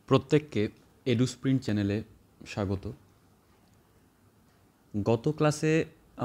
প্রত্যেককে এডুস্প্রিন্ট চ্যানেলে স্বাগত। গত ক্লাসে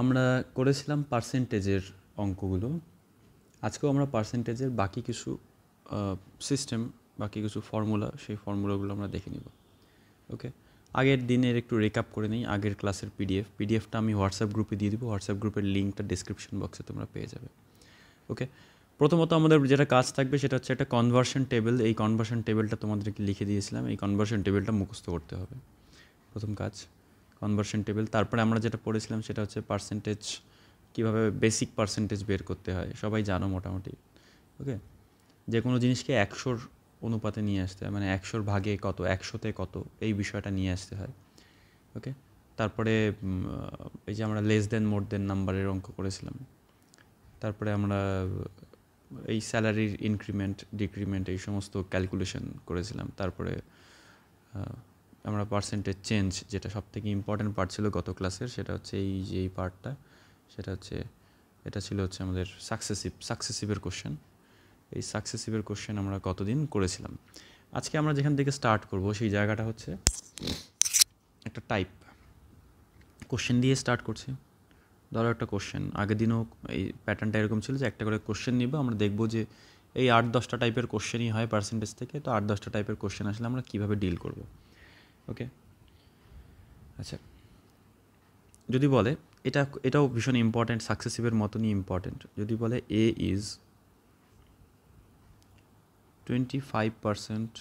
আমরা করেছিলাম পার্সেন্টেজের অঙ্কগুলো। আজকেও আমরা পার্সেন্টেজের বাকি কিছু সিস্টেম, বাকি কিছু ফর্মুলা, সেই ফর্মুলাগুলো আমরা দেখে নিব। ওকে, আগের দিনের একটু রেকআপ করে নিই। আগের ক্লাসের পিডিএফটা আমি হোয়াটসঅ্যাপ গ্রুপে দিয়ে দিব। হোয়াটসঅ্যাপ গ্রুপের লিঙ্কটা ডেসক্রিপশন বক্সে তোমরা পেয়ে যাবে। ওকে, প্রথমত আমাদের যেটা কাজ থাকবে সেটা হচ্ছে একটা কনভার্সন টেবিল। এই কনভার্সন টেবিলটা তোমাদেরকে লিখে দিয়েছিলাম। এই কনভার্সন টেবিলটা মুখস্থ করতে হবে, প্রথম কাজ কনভার্সন টেবিল। তারপরে আমরা যেটা পড়েছিলাম সেটা হচ্ছে পার্সেন্টেজ, কীভাবে বেসিক পার্সেন্টেজ বের করতে হয়, সবাই জানো মোটামুটি। ওকে, যে কোনো জিনিসকে 100-র অনুপাতে নিয়ে আসতে হয়, মানে 100-র ভাগে কত, 100-তে কত, এই বিষয়টা নিয়ে আসতে হয়। ওকে, তারপরে এই যে আমরা লেস দেন মোর দেন নাম্বারের অঙ্ক করেছিলাম। তারপরে আমরা এই স্যালারির ইনক্রিমেন্ট ডিক্রিমেন্ট এই সমস্ত ক্যালকুলেশন করেছিলাম। তারপরে আমরা পার্সেন্টেজ চেঞ্জ, যেটা সবথেকে ইম্পর্ট্যান্ট পার্ট ছিল গত ক্লাসের, সেটা হচ্ছে এই যে এই পার্টটা, সেটা হচ্ছে এটা ছিল হচ্ছে আমাদের সাকসেসিভের কোশ্চেন। এই সাকসেসিভের কোশ্চেন আমরা কতদিন করেছিলাম। আজকে আমরা যেখান থেকে স্টার্ট করব সেই জায়গাটা হচ্ছে একটা টাইপ কোশ্চেন দিয়ে স্টার্ট করছি। ধরো একটা কোশ্চেন, আগের দিনও এই প্যাটার্নটা এরকম ছিল যে একটা করে কোশ্চেন নিব, আমরা দেখব যে এই 8-10টা টাইপের কোশ্চেনই হয় পার্সেন্টেজ থেকে। তো 8-10টা টাইপের কোশ্চেন আসলে আমরা কীভাবে ডিল করব। ওকে, আচ্ছা, যদি বলে এটাও ভীষণ ইম্পর্ট্যান্ট, সাকসেসিভের মতনই ইম্পর্ট্যান্ট। যদি বলে এ is 25%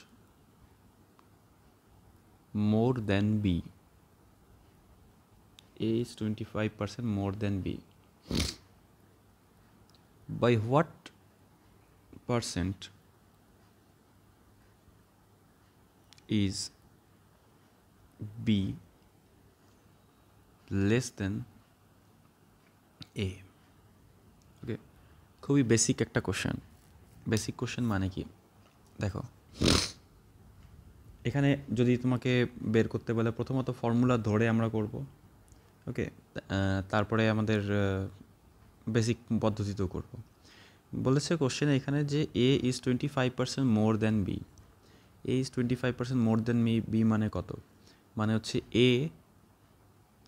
more than B, A is 25% more than B, by what percent is B less than A? ওকে, খুবই বেসিক একটা কোশ্চেন। বেসিক কোশ্চেন মানে কি, দেখো এখানে যদি তোমাকে বের করতে বলে, প্রথমত ফর্মুলা ধরে আমরা করব। ওকে, তারপরে আমাদের বেসিক পদ্ধতিতেও করব। বলেছে কোশ্চেনে এখানে যে A is 25% more than B. A is 25% more than B মানে কত? মানে হচ্ছে এ,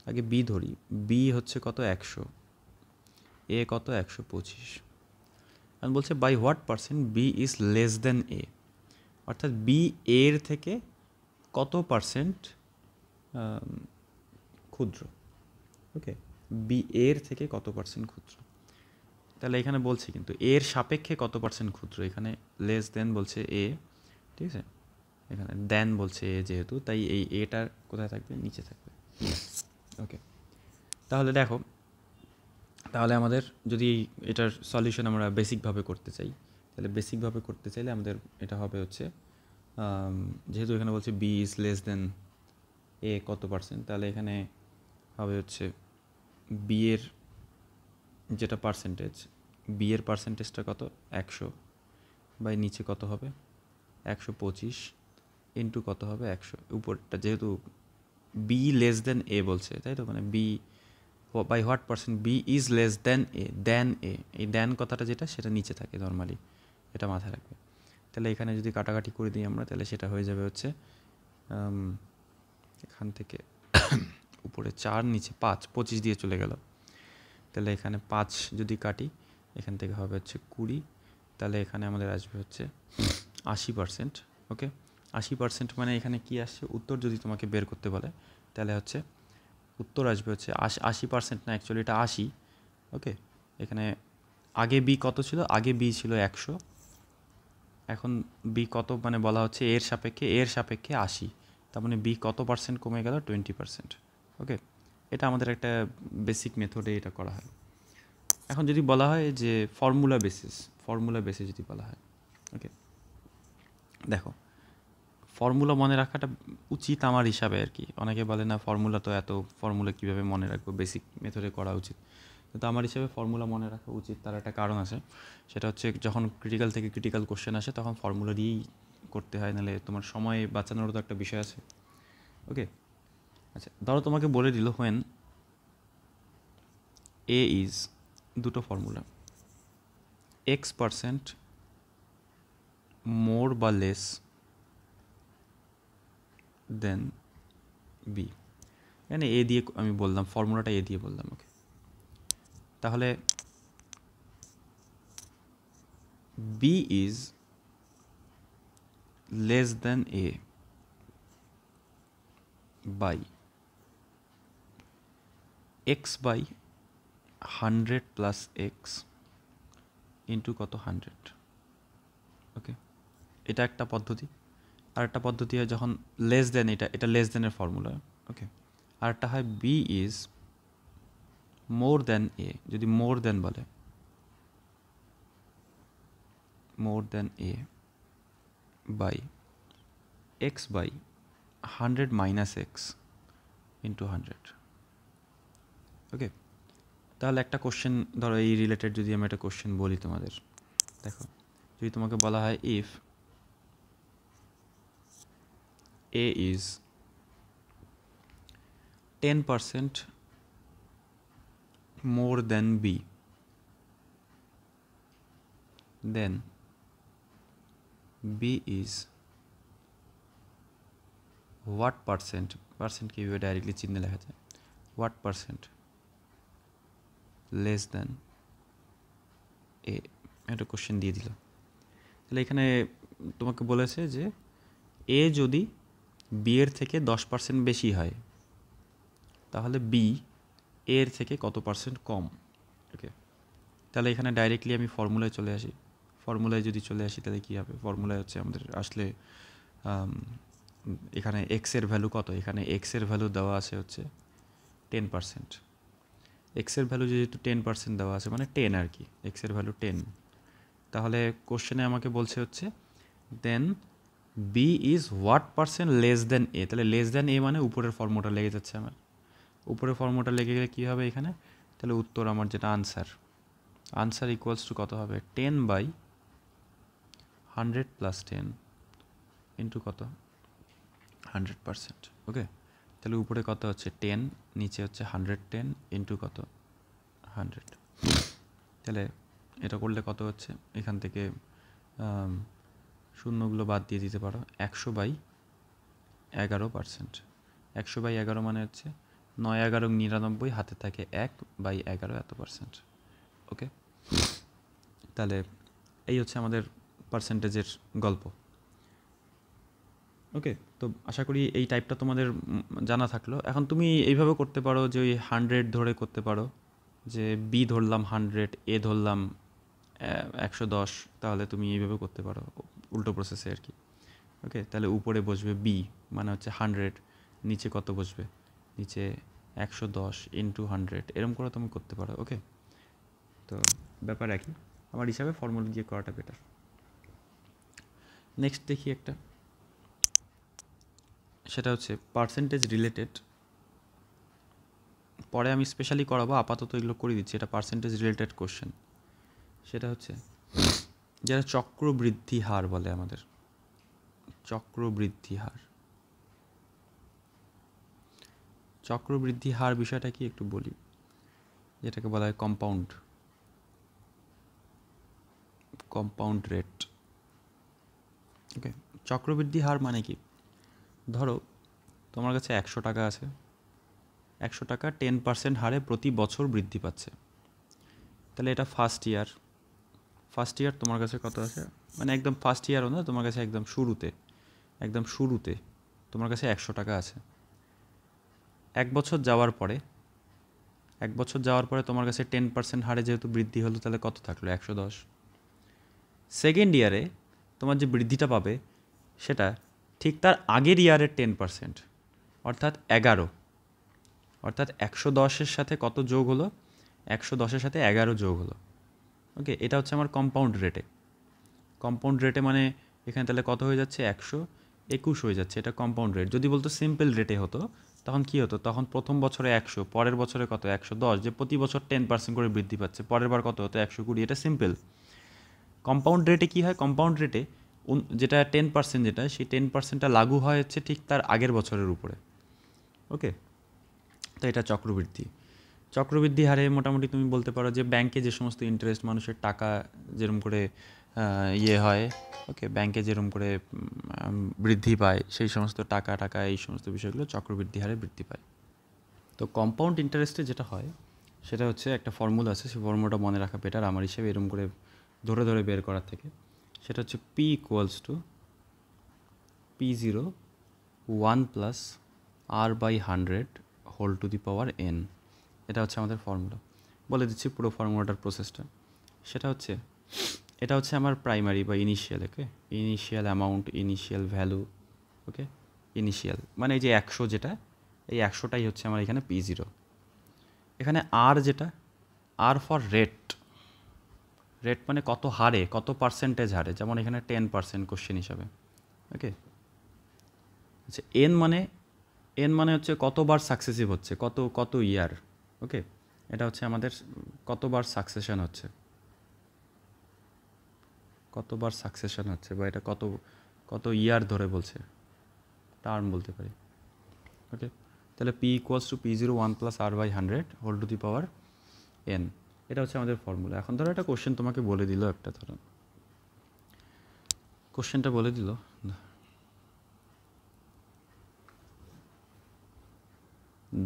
আগে বি ধরি, বি হচ্ছে কত, 100, এ কত, 125। আমি বলছে by what percent B is less than A, অর্থাৎ বি এর থেকে কত পার্সেন্ট ক্ষুদ্র। ওকে, বি এর থেকে কত পার্সেন্ট ক্ষুদ্র। তাহলে এখানে বলছে কিন্তু এর সাপেক্ষে কত পার্সেন্ট ক্ষুদ্র। এখানে লেস দেন বলছে এ, ঠিক আছে, এখানে দেন বলছে এ, যেহেতু তাই এই এটা কোথায় থাকবে, নিচে থাকবে। ওকে, তাহলে দেখো, তাহলে আমাদের যদি এটার সলিউশন আমরা বেসিকভাবে করতে চাই, তাহলে বেসিকভাবে করতে চাইলে আমাদের এটা হবে হচ্ছে, যেহেতু এখানে বলছে বি ইজ লেস দেন এ কত পার্সেন্ট, তাহলে এখানে হবে হচ্ছে বি এর যেটা পার্সেন্টেজ, বি এর পার্সেন্টেজটা কত, 100, বাই নিচে কত হবে, 125, ইন্টু কত হবে, 100, উপরটা যেহেতু বি লেস দেন এ বলছে, তাই তো, মানে B by what percent B is less than A, than A, এই দেন কথাটা যেটা সেটা নিচে থাকে নর্মালি, এটা মাথায় রাখবে। তাহলে এখানে যদি কাটাকাটি করে দিই আমরা, তাহলে সেটা হয়ে যাবে হচ্ছে এখান থেকে উপরে 4, নিচে 5, 25 দিয়ে চলে গেল। তাহলে এখানে 5 যদি কাটি, এখান থেকে হবে হচ্ছে 20, তাহলে এখানে আমাদের আসবে হচ্ছে 80%। ওকে, 80% মানে এখানে কি আসছে, উত্তর যদি তোমাকে বের করতে বলে তাহলে হচ্ছে উত্তর আসবে হচ্ছে 80%, না অ্যাকচুয়ালি এটা 80। ওকে, এখানে আগে বি কত ছিল, আগে বি ছিল 100, এখন বি কত মানে বলা হচ্ছে এর সাপেক্ষে 80, তার মানে বি কত পার্সেন্ট কমে গেল, 20%। ওকে, এটা আমাদের একটা বেসিক মেথডে এটা করা হয়। এখন যদি বলা হয় যে ফর্মুলা বেসিস যদি বলা হয়, ওকে, দেখো ফর্মুলা মনে রাখাটা উচিত আমার হিসাবে আর কি। অনেকে বলে না ফর্মুলা তো এত, ফর্মুলা কীভাবে মনে রাখবো, বেসিক মেথডে করা উচিত, কিন্তু আমার হিসাবে ফর্মুলা মনে রাখা উচিত। তার একটা কারণ আছে, সেটা হচ্ছে যখন ক্রিটিক্যাল থেকে ক্রিটিক্যাল কোশ্চেন আসে তখন ফর্মুলা দিয়েই করতে হয়, নাহলে তোমার সময় বাঁচানোরও তো একটা বিষয় আছে। ওকে, আচ্ছা, ধরো তোমাকে বলে দিল হোয়েন এ ইজ, দুটো ফর্মুলা, X% মোর বা লেস দেন বি। এখানে এ দিয়ে আমি বললাম, ফর্মুলাটা এ দিয়ে বললাম। ওকে, তাহলে B is less than A by x by 100 plus x into কত 100। ওকে, এটা একটা পদ্ধতি। আর একটা পদ্ধতি হয় যখন লেস দেন, এটা লেস দেনের ফর্মুলা। ওকে, আর একটা হয় বি ইজ মোর দেন এ। যদি মোর দেন বলে, more than A by x by 100 minus X into 100। Okay, তাহলে একটা কোশ্চেন ধরো এই রিলেটেড যদি আমি একটা কোশ্চেন বলি তোমাদের, দেখো যদি তোমাকে বলা হয় if A is 10% more than b, then b is what percent, percent কিভাবে ডাইরেক্টলি চিহ্নে লেখা যায়, what percent less than a। একটা কোশ্চেন দিয়ে দিল। তাহলে এখানে তোমাকে বলেছে যে এ যদি বি এর থেকে 10% বেশি হয়, তাহলে বি এর থেকে কত পার্সেন্ট কম। ওকে, তাহলে এখানে ডাইরেক্টলি আমি ফর্মুলায় চলে আসি। ফর্মুলায় যদি চলে আসি তাহলে কী হবে, ফর্মুলায় হচ্ছে আমাদের আসলে এখানে এক্সের ভ্যালু কত, এখানে এক্সের ভ্যালু দেওয়া আছে হচ্ছে 10%। এক্সের ভ্যালু যেহেতু 10% দেওয়া আছে, মানে 10 আর কি, এক্সের ভ্যালু 10। তাহলে কোশ্চেনে আমাকে বলছে হচ্ছে than B is what percent less than A. তাহলে লেস দেন এ মানে উপরের ফর্মুলাটা লেগে যাচ্ছে আমার। উপরের ফর্মুলাটা লেগে গেলে কী হবে এখানে, তাহলে উত্তর আমার যেটা আনসার ইকুয়ালস টু কত হবে, 10 বাই 100 প্লাস 10 ইন্টু কত 100%। ওকে, তাহলে উপরে কত হচ্ছে 10, নিচে হচ্ছে 110 ইন্টু কত 100। তাহলে এটা করলে কত হচ্ছে, এখান থেকে শূন্যগুলো বাদ দিয়ে দিতে পারো, 100/11%। 100/11 মানে হচ্ছে 9×11=99, হাতে থাকে 1/11 এত পার্সেন্ট। ওকে, তাহলে এই হচ্ছে আমাদের পার্সেন্টেজের গল্প। ওকে, তো আশা করি এই টাইপটা তোমাদের জানা থাকলো। এখন তুমি এইভাবে করতে পারো যে ওই 100 ধরে করতে পারো, যে বি ধরলাম 100, এ ধরলাম 110, তাহলে তুমি এইভাবে করতে পারো উল্টো প্রসেসে আর কি। ওকে, তাহলে উপরে বসবে বি মানে হচ্ছে 100, নিচে কত বসবে, নিচে 110 ইন্টু 100, এরকম করে তুমি করতে পারো। ওকে, তো ব্যাপার একই, আমার হিসাবে ফর্মুলা দিয়ে করাটা বেটার। নেক্সট দেখি একটা, সেটা হচ্ছে পার্সেন্টেজ রিলেটেড। পরে আমি স্পেশালি করাবো, আপাতত এগুলো করে দিচ্ছি। এটা পার্সেন্টেজ রিলেটেড কোশ্চেন। সেটা হচ্ছে যারা চক্রবৃদ্ধি হার বলে আমাদের, চক্রবৃদ্ধি হার। চক্রবৃদ্ধি হার বিষয়টা কি একটু বলি, যেটাকে বলা হয় কম্পাউন্ড রেট। ওকে, চক্রবৃদ্ধি হার মানে কি, ধরো তোমার কাছে 100 টাকা আছে, 100 টাকা 10% হারে প্রতি বছর বৃদ্ধি পাচ্ছে। তাহলে এটা ফার্স্ট ইয়ার তোমার কাছে কত আছে, মানে একদম ফার্স্ট ইয়ারও না, তোমার কাছে একদম শুরুতে তোমার কাছে 100 টাকা আছে। এক বছর যাওয়ার পরে তোমার কাছে 10% হারে যেহেতু বৃদ্ধি হলো, তাহলে কত থাকলো, 110। সেকেন্ড ইয়ারে তোমার যে বৃদ্ধিটা পাবে সেটা ঠিক তার আগের ইয়ারের 10%, অর্থাৎ 11। অর্থাৎ 110-এর সাথে কত যোগ হলো, 110-এর সাথে 11 যোগ হলো। ওকে, এটা হচ্ছে আমার কম্পাউন্ড রেটে মানে এখানে তাহলে কত হয়ে যাচ্ছে, 121 হয়ে যাচ্ছে। এটা কম্পাউন্ড রেট। যদি বলতো সিম্পল রেটে হতো, তখন কি হতো, তখন প্রথম বছরে 100, পরের বছরে কত 110, যে প্রতি বছর 10% করে বৃদ্ধি পাচ্ছে, পরের বার কত হতো 120। এটা সিম্পল। কম্পাউন্ড রেটে কী হয়, কম্পাউন্ড রেটে যেটা 10%, যেটা সেই 10%টা লাগু হয় হচ্ছে ঠিক তার আগের বছরের উপরে। ওকে, তো এটা চক্রবৃদ্ধি হারে মোটামুটি তুমি বলতে পারো যে ব্যাংকে যে সমস্ত ইন্টারেস্ট, মানুষের টাকা যেরকম করে ইয়ে হয়, ওকে, ব্যাংকে যেরকম করে বৃদ্ধি পায় সেই সমস্ত টাকা এই সমস্ত বিষয়গুলো চক্রবৃদ্ধি হারে বৃদ্ধি পায়। তো কম্পাউন্ড ইন্টারেস্টে যেটা হয় সেটা হচ্ছে একটা ফর্মুলা আছে, সেই ফর্মুলাটা মনে রাখা বেটার আমার হিসেবে, এরকম করে ধরে ধরে বের করার থেকে। সেটা হচ্ছে P equals to P0 1 plus R/100 whole to the power n। এটা হচ্ছে আমাদের ফর্মুলা। বলে দিচ্ছি পুরো ফর্মুলাটার প্রসেসটা। সেটা হচ্ছে, এটা হচ্ছে আমার প্রাইমারি বা ইনিশিয়াল, ওকে, ইনিশিয়াল অ্যামাউন্ট, ইনিশিয়াল ভ্যালু, ওকে, ইনিশিয়াল মানে এই যে 100, যেটা এই 100টাই হচ্ছে আমার এখানে P0। এখানে আর যেটা, আর ফর রেট, রেট মানে কত হারে, কত পার্সেন্টেজ হারে, যেমন এখানে 10% কোশ্চেন হিসাবে, ওকে। আচ্ছা, এন মানে হচ্ছে কতবার সাকসেসিভ হচ্ছে, কত কত ইয়ার, ওকে, এটা হচ্ছে আমাদের কতবার সাকসেশন হচ্ছে, কতবার সাকসেশন হচ্ছে, বা এটা কত কত ইয়ার ধরে বলছে, টার্ম বলতে পারি, ওকে। তাহলে P equals to P0 1 plus R/100 whole to the power n, এটা হচ্ছে আমাদের ফর্মুলা। এখন ধরো একটা কোশ্চেন তোমাকে বলে দিল, একটা ধরো কোশ্চেনটা বলে দিল,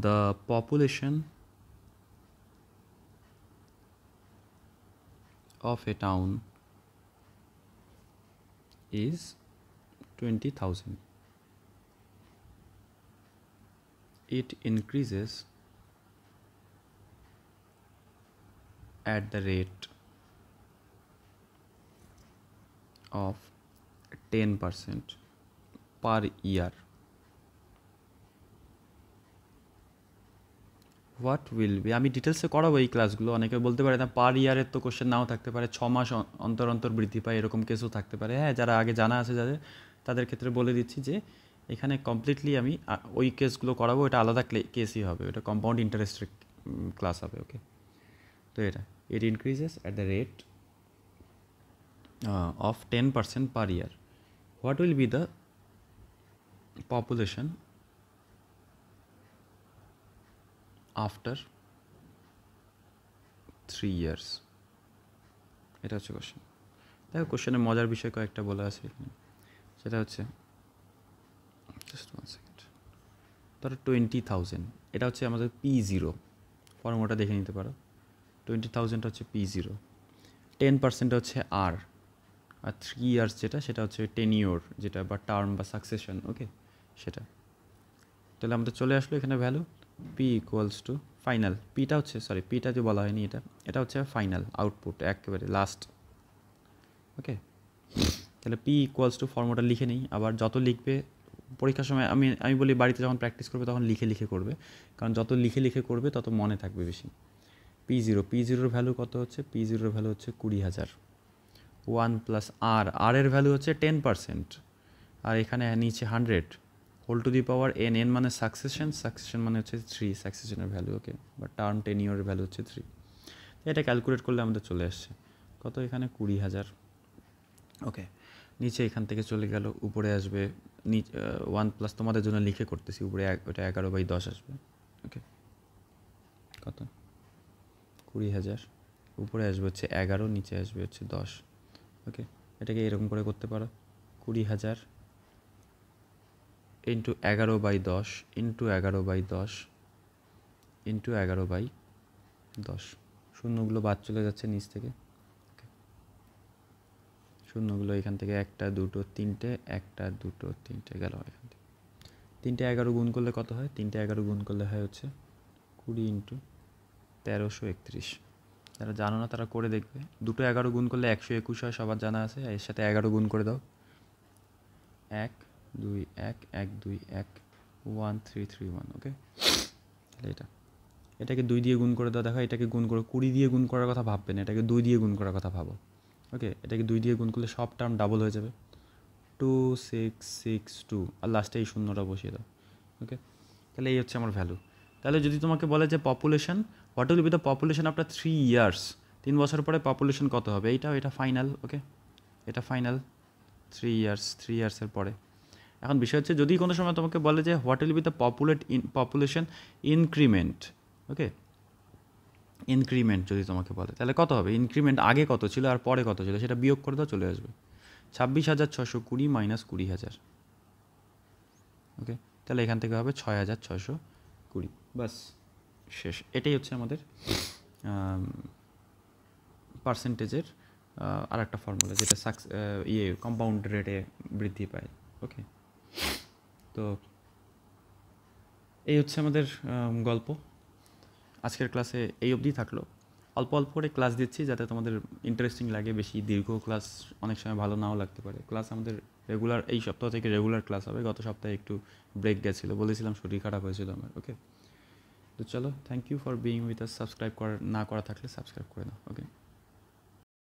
the population of a town is 20,000. It increases at the rate of 10% per year. What will be, আমি ডিটেলসে করাবো এই ক্লাসগুলো। অনেকে বলতে পারে না পার ইয়ারের তো কোশ্চেন নাও থাকতে পারে, 6 মাস অন্তর অন্তর বৃদ্ধি পায়, এরকম কেসও থাকতে পারে। হ্যাঁ, যারা আগে জানা আছে যাদের, তাদের ক্ষেত্রে বলে দিচ্ছি যে এখানে কমপ্লিটলি আমি ওই কেসগুলো করাবো, এটা আলাদা কেসই হবে, এটা কম্পাউন্ড ইন্টারেস্টের ক্লাস হবে, ওকে। তো এটা, it increases at the rate of 10% per year. What will be the population after 3 years? এটা হচ্ছে কোশ্চেন। দেখো কোশ্চেনের মজার বিষয় কয়েকটা বলা আছে এখানে। সেটা হচ্ছে, জাস্ট 1 সেকেন্ড, ধরো 20,000, এটা হচ্ছে আমাদের P0, ফর্মুলাটা দেখে নিতে পারো। 20,000 হচ্ছে P0, 10% হচ্ছে R, আর 3 ইয়ার্স যেটা, সেটা হচ্ছে টেনিওর, যেটা বা টার্ম বা সাকসেশন, ওকে, সেটা। তাহলে আমাদের চলে আসলো এখানে value P equals two final, পিটা হচ্ছে, সরি পিটা যে বলা হয়নি, এটা হচ্ছে ফাইনাল আউটপুট, একেবারে লাস্ট, ওকে। তাহলে পি ইকুয়ালস টু ফর্মুলাটা লিখে নিই, আবার যত লিখবে পরীক্ষার সময়, আমি বলি বাড়িতে যখন প্র্যাকটিস করবে তখন লিখে লিখে করবে, কারণ যত লিখে লিখে করবে তত মনে থাকবে বেশি। P0 ভ্যালু কত হচ্ছে, P0 ভ্যালু হচ্ছে 20,000। 1 প্লাস আর এর ভ্যালু হচ্ছে 10%, আর এখানে নিচে 100 whole to the power n মানে সাকসেশন মানে হচ্ছে 3, সাকসেশনের ভ্যালু, ওকে, বা টার্ম টেনিওরের ভ্যালু হচ্ছে 3। এটা ক্যালকুলেট করলে আমাদের চলে আসছে কত, এখানে 20,000, ওকে। নিচে এখান থেকে চলে গেল, উপরে আসবে 1 প্লাস, তোমাদের জন্য লিখে করতেছি, উপরে ওটা 11/10 আসবে, ওকে, কত 20,000, উপরে আসবে হচ্ছে 11, নিচে আসবে হচ্ছে 10, ওকে। এটাকে এরকম করে করতে পারো, 20,000 ইন্টু 11/10 ইন্টু 11/10 ইন্টু 11/10, শূন্যগুলো বাদ চলে যাচ্ছে নিচ থেকে, শূন্যগুলো এখান থেকে 1 2 3 1 2 3 গেল এখান থেকে। 3 11 গুণ করলে কত হয়, 3 11 গুণ করলে হয় হচ্ছে 20 ইন্টু 1331। যারা জানো না তারা করে দেখবে, 2 11 গুণ করলে 121 হয়, সবার জানা আছে, এর সাথে 11 গুণ করে দাও, 1 2 1 1 2 1 1 3 3 1, ওকে। তাহলে এটাকে 2 দিয়ে গুণ করে দাও, দেখো এটাকে গুণ করে 20 দিয়ে গুণ করার কথা ভাববে না, এটাকে 2 দিয়ে গুণ করার কথা ভাবো, ওকে। এটাকে 2 দিয়ে গুণ করলে সব টার্ম ডাবল হয়ে যাবে, 2 6 6 2, আর লাস্টে এই শূন্যটা বসিয়ে দাও, ওকে। তাহলে এই হচ্ছে আমার ভ্যালু। তাহলে যদি তোমাকে বলে যে population, what will be the population after 3 years, 3 বছর পরে পপুলেশন কত হবে, এটা ফাইনাল, ওকে, এটা ফাইনাল 3 ইয়ার্সের পরে। এখন বিষয় হচ্ছে, যদি কোনো সময় তোমাকে বলে যে what will be the population increment, okay, increment যদি তোমাকে বলে তাহলে কত হবে? ইনক্রিমেন্ট আগে কত ছিল আর পরে কত ছিল সেটা বিয়োগ করে দাও, চলে আসবে 26,620 মাইনাস 20,000। ওকে, তাহলে এখান থেকে হবে 6,620। বাস, শেষ। এটাই হচ্ছে আমাদের পার্সেন্টেজের আর একটা ফর্মুলা, যেটা কম্পাউন্ড রেটে বৃদ্ধি পায়। ওকে, তো এই হচ্ছে আমাদের গল্প। আজকের ক্লাসে এই অবধি থাকলো। অল্প অল্প করে ক্লাস দিচ্ছি যাতে তোমাদের ইন্টারেস্টিং লাগে। বেশি দীর্ঘ ক্লাস অনেক সময় ভালো নাও লাগতে পারে। ক্লাস আমাদের রেগুলার, এই সপ্তাহ থেকে রেগুলার ক্লাস হবে। গত সপ্তাহে একটু ব্রেক গেছিলো, বলেছিলাম শরীর খারাপ হয়েছিল আমার। ওকে, তো চলো, thank you for being with us. Subscribe না করা থাকলে সাবস্ক্রাইব করে নাও। ওকে।